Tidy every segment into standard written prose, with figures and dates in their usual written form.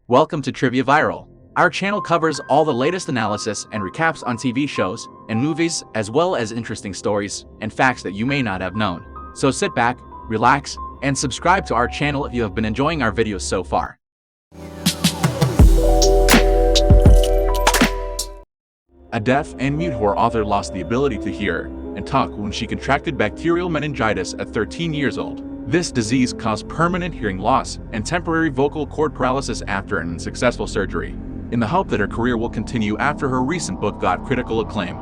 Welcome to Trivia Viral. Our channel covers all the latest analysis and recaps on TV shows and movies, as well as interesting stories and facts that you may not have known. So sit back, relax, and subscribe to our channel if you have been enjoying our videos so far. A deaf and mute horror author lost the ability to hear and talk when she contracted bacterial meningitis at 13 years old. This disease caused permanent hearing loss and temporary vocal cord paralysis after an unsuccessful surgery. In the hope that her career will continue after her recent book got critical acclaim,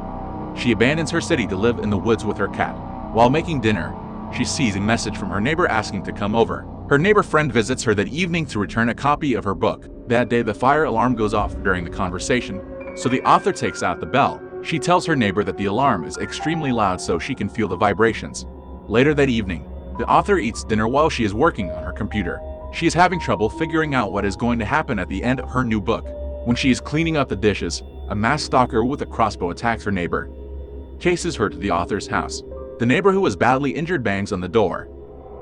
she abandons her city to live in the woods with her cat. While making dinner, she sees a message from her neighbor asking to come over. Her neighbor friend visits her that evening to return a copy of her book. That day, the fire alarm goes off during the conversation, so the author takes out the bell. She tells her neighbor that the alarm is extremely loud so she can feel the vibrations. Later that evening, the author eats dinner while she is working on her computer. She is having trouble figuring out what is going to happen at the end of her new book. When she is cleaning up the dishes, a masked stalker with a crossbow attacks her neighbor, chases her to the author's house. The neighbor who was badly injured bangs on the door,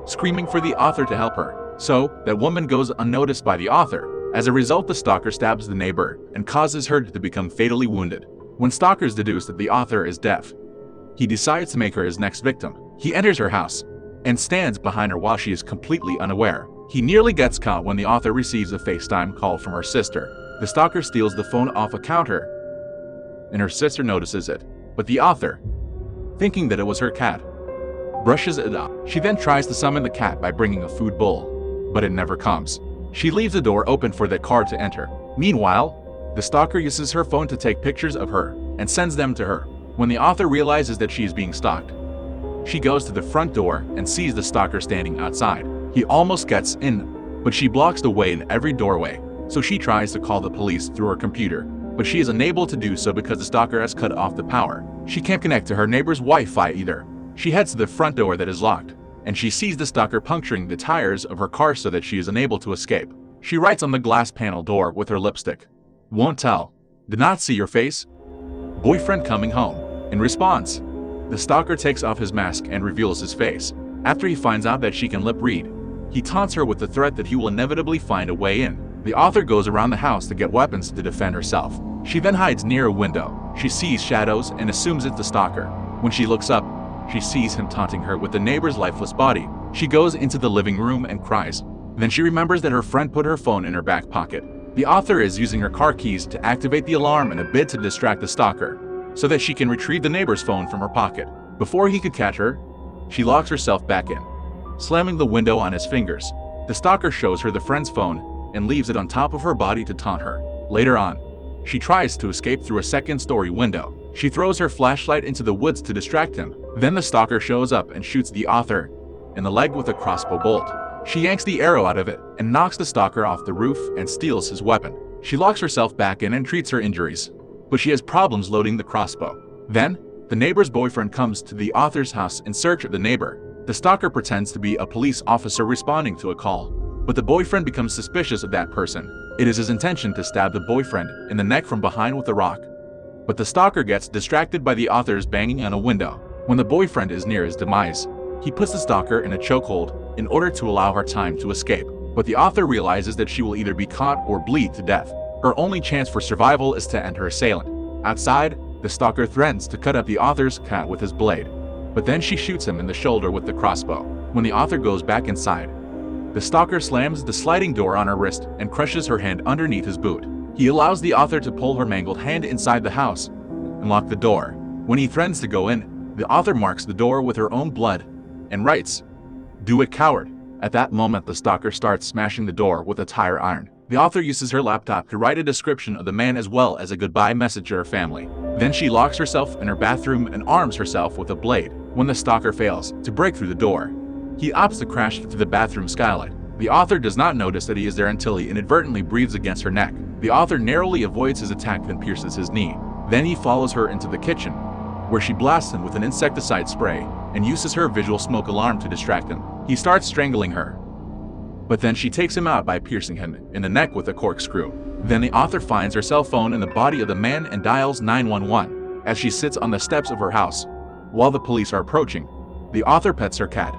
screaming for the author to help her. So, that woman goes unnoticed by the author. As a result, the stalker stabs the neighbor and causes her to become fatally wounded. When stalkers deduce that the author is deaf, he decides to make her his next victim. He enters her house and stands behind her while she is completely unaware. He nearly gets caught when the author receives a FaceTime call from her sister. The stalker steals the phone off a counter, and her sister notices it. But the author, thinking that it was her cat, brushes it off. She then tries to summon the cat by bringing a food bowl, but it never comes. She leaves the door open for the car to enter. Meanwhile, the stalker uses her phone to take pictures of her and sends them to her. When the author realizes that she is being stalked, she goes to the front door and sees the stalker standing outside. He almost gets in, but she blocks the way in every doorway, so she tries to call the police through her computer, but she is unable to do so because the stalker has cut off the power. She can't connect to her neighbor's Wi-Fi either. She heads to the front door that is locked, and she sees the stalker puncturing the tires of her car so that she is unable to escape. She writes on the glass panel door with her lipstick, "Won't tell. Did not see your face. Boyfriend coming home." In response, the stalker takes off his mask and reveals his face. After he finds out that she can lip read, he taunts her with the threat that he will inevitably find a way in. The author goes around the house to get weapons to defend herself. She then hides near a window. She sees shadows and assumes it's the stalker. When she looks up, she sees him taunting her with the neighbor's lifeless body. She goes into the living room and cries. Then she remembers that her friend put her phone in her back pocket. The author is using her car keys to activate the alarm in a bid to distract the stalker, so that she can retrieve the neighbor's phone from her pocket. Before he could catch her, she locks herself back in, slamming the window on his fingers. The stalker shows her the friend's phone and leaves it on top of her body to taunt her. Later on, she tries to escape through a second-story window. She throws her flashlight into the woods to distract him. Then the stalker shows up and shoots the author in the leg with a crossbow bolt. She yanks the arrow out of it and knocks the stalker off the roof and steals his weapon. She locks herself back in and treats her injuries, but she has problems loading the crossbow. Then, the neighbor's boyfriend comes to the author's house in search of the neighbor. The stalker pretends to be a police officer responding to a call, but the boyfriend becomes suspicious of that person. It is his intention to stab the boyfriend in the neck from behind with a rock, but the stalker gets distracted by the author's banging on a window. When the boyfriend is near his demise, he puts the stalker in a chokehold in order to allow her time to escape. But the author realizes that she will either be caught or bleed to death. Her only chance for survival is to end her assailant. Outside, the stalker threatens to cut up the author's cat with his blade, but then she shoots him in the shoulder with the crossbow. When the author goes back inside, the stalker slams the sliding door on her wrist and crushes her hand underneath his boot. He allows the author to pull her mangled hand inside the house and lock the door. When he threatens to go in, the author marks the door with her own blood and writes, "Do it, coward." At that moment, the stalker starts smashing the door with a tire iron. The author uses her laptop to write a description of the man as well as a goodbye message to her family. Then she locks herself in her bathroom and arms herself with a blade. When the stalker fails to break through the door, he opts to crash through the bathroom skylight. The author does not notice that he is there until he inadvertently breathes against her neck. The author narrowly avoids his attack and pierces his knee. Then he follows her into the kitchen, where she blasts him with an insecticide spray and uses her visual smoke alarm to distract him. He starts strangling her, but then she takes him out by piercing him in the neck with a corkscrew. Then the author finds her cell phone in the body of the man and dials 911. As she sits on the steps of her house, while the police are approaching, the author pets her cat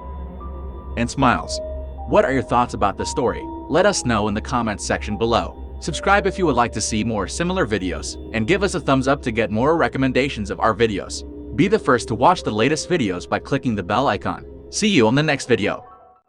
and smiles. What are your thoughts about the story? Let us know in the comments section below. Subscribe if you would like to see more similar videos, and give us a thumbs up to get more recommendations of our videos. Be the first to watch the latest videos by clicking the bell icon. See you on the next video.